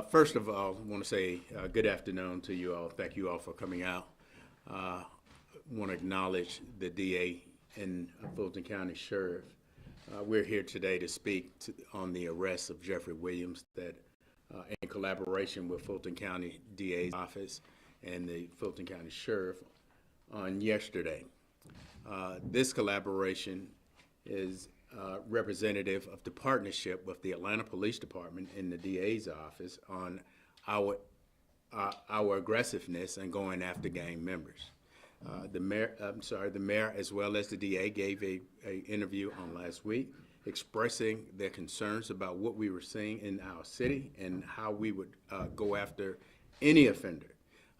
First of all, I want to say good afternoon to you all. Thank you all for coming out. I want to acknowledge the DA and Fulton County Sheriff. We're here today to speak on the arrest of Jeffrey Williams that in collaboration with Fulton County DA's office and the Fulton County Sheriff on yesterday. This collaboration is representative of the partnership with the Atlanta Police Department and the DA's office on our aggressiveness in going after gang members. The mayor as well as the DA gave a interview on last week expressing their concerns about what we were seeing in our city and how we would go after any offender.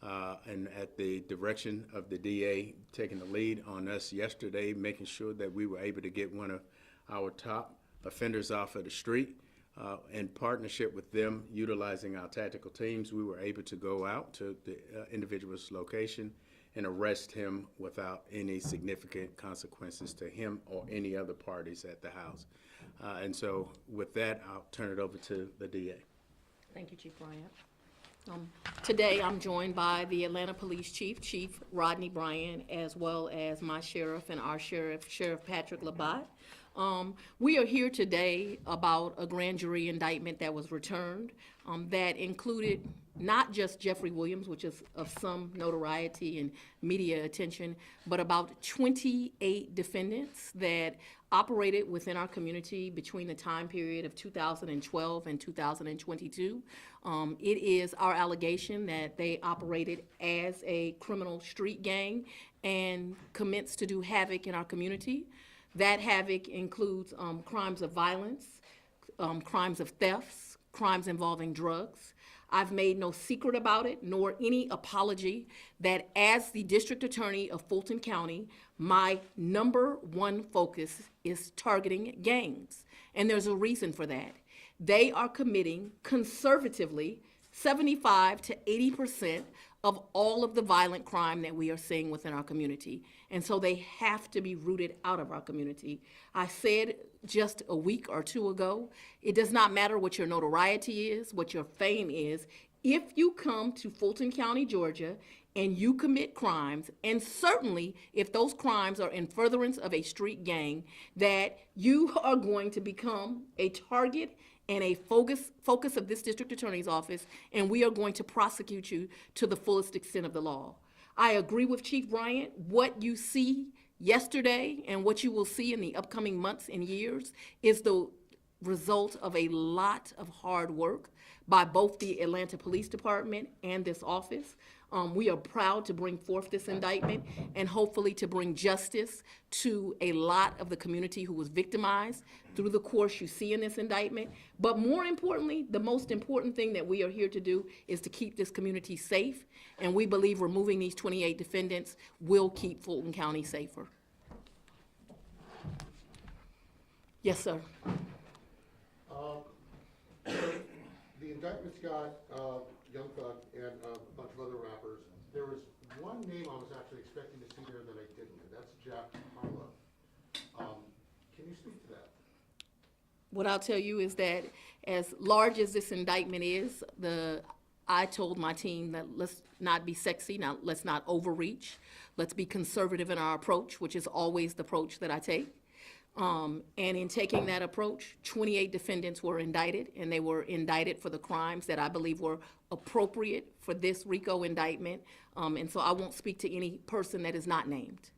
And at the direction of the DA taking the lead on us yesterday, making sure that we were able to get one of our top offenders off of the street. In partnership with them, utilizing our tactical teams, we were able to go out to the individual's location and arrest him without any significant consequences to him or any other parties at the house. And so with that, I'll turn it over to the DA. Thank you, Chief Bryant. Today, I'm joined by the Atlanta Police Chief, Chief Rodney Bryant, as well as my sheriff and our sheriff, Sheriff Patrick Labatt. We are here today about a grand jury indictment that was returned that included not just Jeffrey Williams, which is of some notoriety and media attention, but about 28 defendants that operated within our community between the time period of 2012 and 2022. It is our allegation that they operated as a criminal street gang and commenced to do havoc in our community. That havoc includes crimes of violence, crimes of thefts, crimes involving drugs. I've made no secret about it, nor any apology, that as the District Attorney of Fulton County, my number one focus is targeting gangs. And there's a reason for that. They are committing conservatively 75 to 80% of all of the violent crime that we are seeing within our community. And so they have to be rooted out of our community. I said just a week or two ago, it does not matter what your notoriety is, what your fame is. If you come to Fulton County, Georgia, and you commit crimes, and certainly if those crimes are in furtherance of a street gang, that you are going to become a target and a focus of this district attorney's office, and we are going to prosecute you to the fullest extent of the law. I agree with Chief Bryant. What you see yesterday and what you will see in the upcoming months and years is the result of a lot of hard work by both the Atlanta Police Department and this office. We are proud to bring forth this indictment and hopefully to bring justice to a lot of the community who was victimized through the course you see in this indictment. But more importantly, the most important thing that we are here to do is to keep this community safe, and we believe removing these 28 defendants will keep Fulton County safer. Yes, sir. The indictment's got Young Thug and a bunch of other rappers. There was one name I was actually expecting to see there that I didn't, and that's Jack Harlow. Can you speak to that? What I'll tell you is that as large as this indictment is, I told my team that let's not be sexy, now let's not overreach, let's be conservative in our approach, which is always the approach that I take. And in taking that approach, 28 defendants were indicted, and they were indicted for the crimes that I believe were appropriate for this RICO indictment. And so I won't speak to any person that is not named.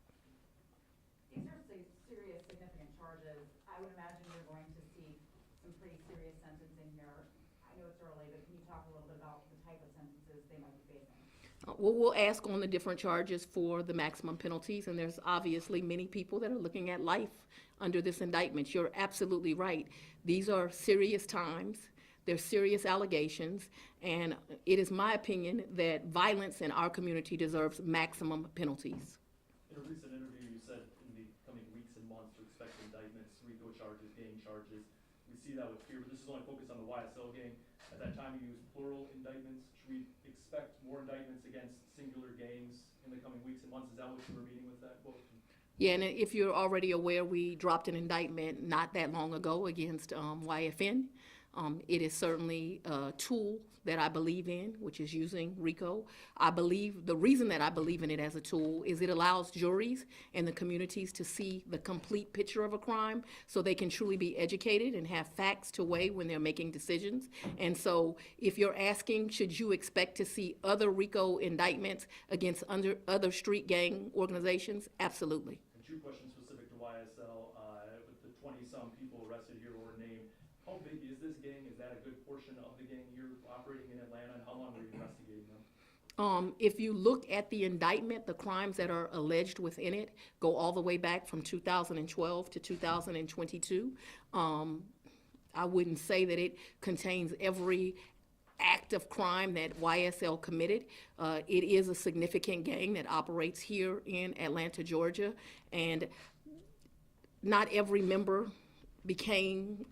These are serious, significant charges. I would imagine you're going to see some pretty serious sentencing here. I know it's early, but can you talk a little bit about the type of sentences they might be facing? Well, we'll ask on the different charges for the maximum penalties, and there's obviously many people that are looking at life under this indictment. You're absolutely right. These are serious times. They're serious allegations, and it is my opinion that violence in our community deserves maximum penalties. In a recent interview, you said in the coming weeks and months to expect indictments, RICO charges, gang charges. We see that with fear, but this is only focused on the YSL gang. At that time, you used plural indictments. Should we expect more indictments against singular gangs in the coming weeks and months? Is that what you were meaning with that quote? Yeah, and if you're already aware, we dropped an indictment not that long ago against YFN. It is certainly a tool that I believe in, which is using RICO. I believe, the reason that I believe in it as a tool is it allows juries and the communities to see the complete picture of a crime so they can truly be educated and have facts to weigh when they're making decisions. And so if you're asking, should you expect to see other RICO indictments against other street gang organizations? Absolutely. And two questions specific to YSL, with the 20-some people arrested here or named, how big is this gang? Is that a good portion of the gang here operating in Atlanta, and how long were you investigating them? If you look at the indictment, the crimes that are alleged within it go all the way back from 2012 to 2022. I wouldn't say that it contains every act of crime that YSL committed. It is a significant gang that operates here in Atlanta, Georgia, and not every member became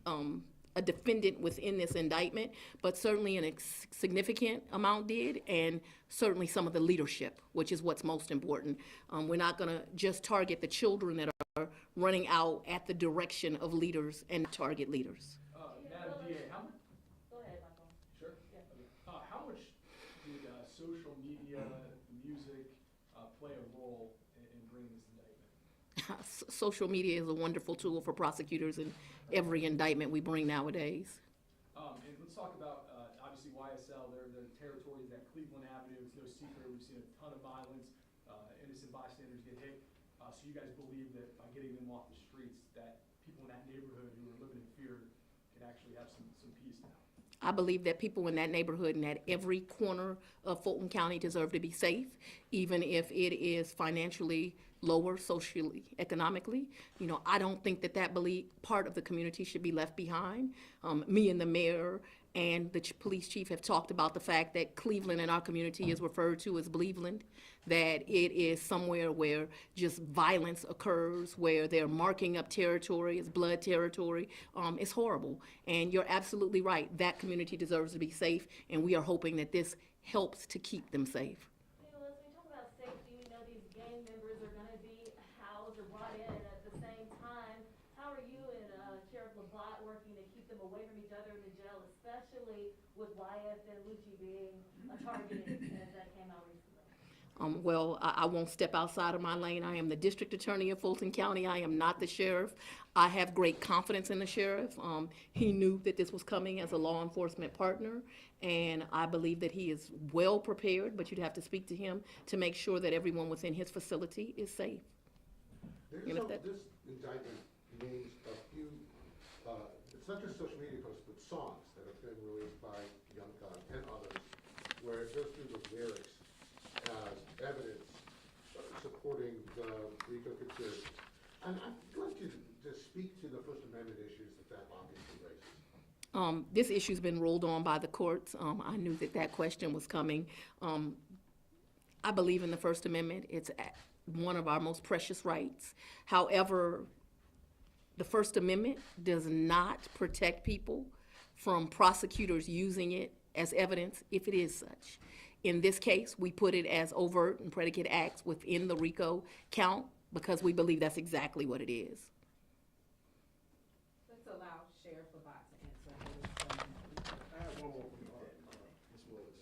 a defendant within this indictment, but certainly a significant amount did, and certainly some of the leadership, which is what's most important. We're not gonna just target the children that are running out at the direction of leaders and target leaders. Madam DA, how much? Go ahead, Michael. Sure. How much did social media, music play a role in bringing this indictment? Social media is a wonderful tool for prosecutors in every indictment we bring nowadays. And let's talk about, obviously YSL, their territory is at Cleveland Avenue. It's no secret, we've seen a ton of violence, innocent bystanders get hit. So you guys believe that by getting them off the streets, that people in that neighborhood who are living in fear can actually have some peace now? I believe that people in that neighborhood and at every corner of Fulton County deserve to be safe, even if it is financially lower, socially, economically. You know, I don't think that part of the community should be left behind. Me and the mayor and the police chief have talked about the fact that Cleveland in our community is referred to as Bleveland, that it is somewhere where just violence occurs, where they're marking up territory, it's blood territory. It's horrible. And you're absolutely right, that community deserves to be safe, and we are hoping that this helps to keep them safe. Let's talk about safety. We know these gang members are going to be housed or brought in at the same time. How are you and Sheriff Labat working to keep them away from each other in the jail, especially with YF and Lucci being targeted as that came out recently? Well, I won't step outside of my lane. I am the district attorney of Fulton County. I am not the sheriff. I have great confidence in the sheriff. He knew that this was coming as a law enforcement partner, and I believe that he is well prepared, but you'd have to speak to him to make sure that everyone within his facility is safe. This indictment names a few, it's not just social media posts, but songs that have been released by Young Thug and others, where it goes through the lyrics as evidence supporting the RICO conspiracy. And I'd like you to speak to the First Amendment issues that obviously raises. This issue's been ruled on by the courts. I knew that question was coming. I believe in the First Amendment. It's one of our most precious rights. However, the First Amendment does not protect people from prosecutors using it as evidence if it is such. In this case, we put it as overt and predicate acts within the RICO count because we believe that's exactly what it is. Let's allow Sheriff Labat to answer. I have one more from Ms. Willis.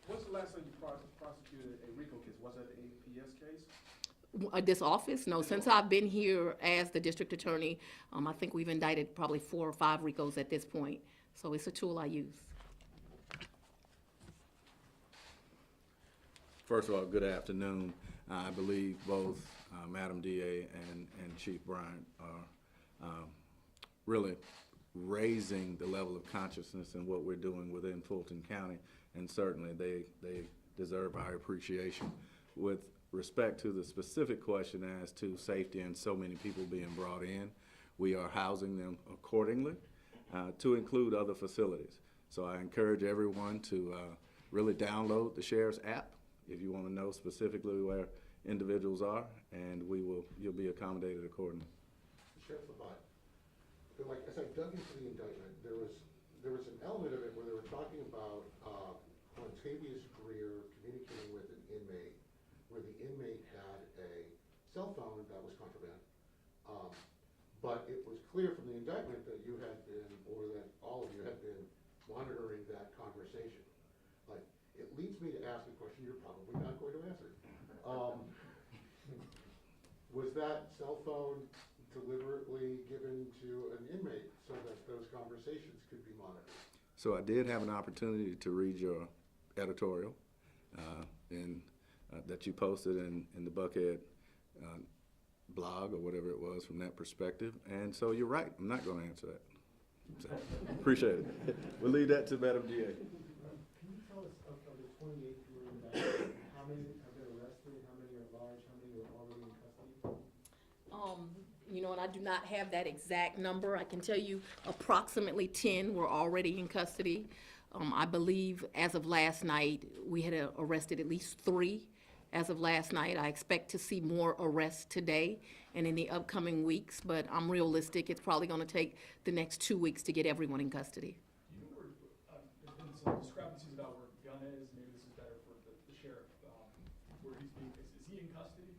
When's the last time you prosecuted a RICO case? Was it a PS case? This office? No, since I've been here as the district attorney, I think we've indicted probably 4 or 5 RICOs at this point. So it's a tool I use. First of all, good afternoon. I believe both Madam DA and Chief Bryant are really raising the level of consciousness in what we're doing within Fulton County, and certainly they deserve our appreciation. With respect to the specific question as to safety and so many people being brought in, we are housing them accordingly to include other facilities. So I encourage everyone to really download the Sheriff's app if you want to know specifically where individuals are, and you'll be accommodated accordingly. Sheriff Labat, like as I dug into the indictment, there was an element of it where they were talking about Quantavious Greer communicating with an inmate, where the inmate had a cell phone that was contraband. But it was clear from the indictment that you had been, or that all all of you have been monitoring that conversation. Like, it leads me to ask a question you're probably not going to answer. Was that cell phone deliberately given to an inmate so that those conversations could be monitored? So I did have an opportunity to read your editorial that you posted in the Buckhead blog or whatever it was from that perspective. And so you're right, I'm not going to answer that. So, appreciate it. We'll leave that to Madam DA. Can you tell us of the 28 who were indicted, how many have been arrested, how many are large, how many are already in custody? You know, and I do not have that exact number. I can tell you approximately 10 were already in custody. I believe as of last night, we had arrested at least 3 as of last night. I expect to see more arrests today and in the upcoming weeks, but I'm realistic. It's probably going to take the next 2 weeks to get everyone in custody. Do you know where, there's been some discrepancies about where Gunn is, maybe this is better for the sheriff, where he's being, is he in custody?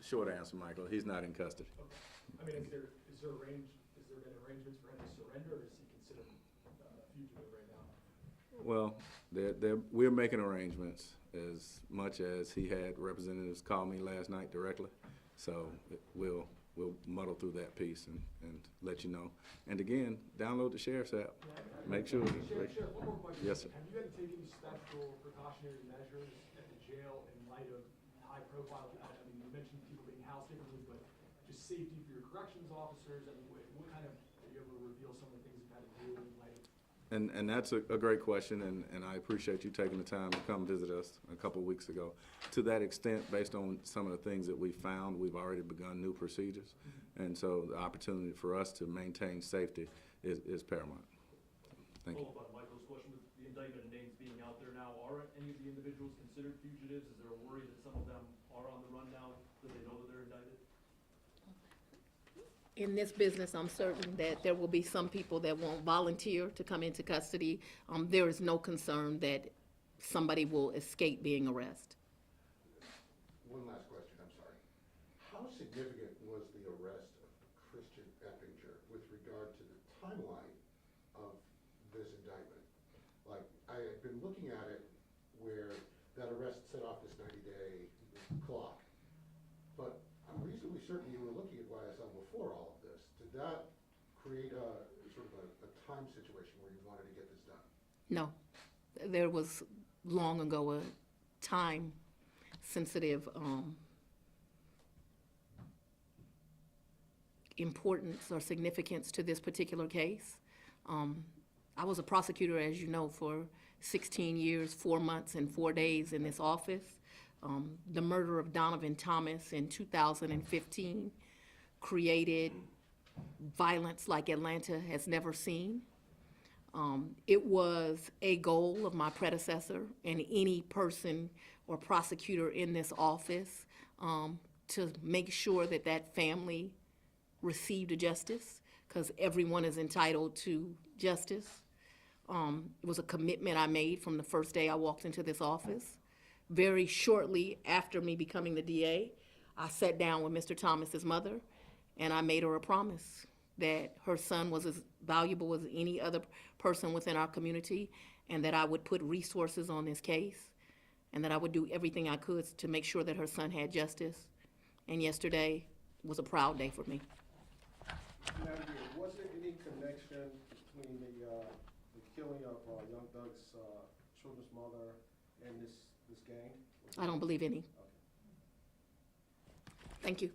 Short answer, Michael, he's not in custody. Okay. I mean, has there been arrangements for him to surrender, or is he considered a fugitive right now? Well, we're making arrangements as much as he had representatives call me last night directly. So we'll muddle through that piece and let you know. And again, download the Sheriff's app. Make sure. Sheriff, one more question. Yes, sir. Have you had to take any special precautionary measures at the jail in light of high profile, I mean, you mentioned people being housed differently, but just safety for your corrections officers, and what kind of, are you able to reveal some of the things you've had to do in light of? And that's a great question, and I appreciate you taking the time to come visit us a couple of weeks ago. To that extent, based on some of the things that we found, we've already begun new procedures. And so the opportunity for us to maintain safety is paramount. Thank you. Follow up on Michael's question, with the indictment and names being out there now, are any of the individuals considered fugitives? Is there a worry that some of them are on the run now, that they know that they're indicted? In this business, I'm certain that there will be some people that won't volunteer to come into custody. There is no concern that somebody will escape being arrested. One last question, I'm sorry. How significant was the arrest of Christian Eppinger with regard to the timeline of this indictment? Like, I had been looking at it where that arrest set off this 90-day clock. But I'm reasonably certain you were looking at YSL before all of this. Did that create a sort of a time situation where you wanted to get this done? No, there was long ago a time-sensitive importance or significance to this particular case. I was a prosecutor, as you know, for 16 years, 4 months, and 4 days in this office. The murder of Donovan Thomas in 2015 created violence like Atlanta has never seen. It was a goal of my predecessor and any person or prosecutor in this office to make sure that that family received justice, because everyone is entitled to justice. It was a commitment I made from the first day I walked into this office. Very shortly after me becoming the DA, I sat down with Mr. Thomas's mother, and I made her a promise that her son was as valuable as any other person within our community, and that I would put resources on this case, and that I would do everything I could to make sure that her son had justice. And yesterday was a proud day for me. Madam Mayor, was there any connection between the killing of young Doug's children's mother and this gang? I don't believe any. Okay. Thank you.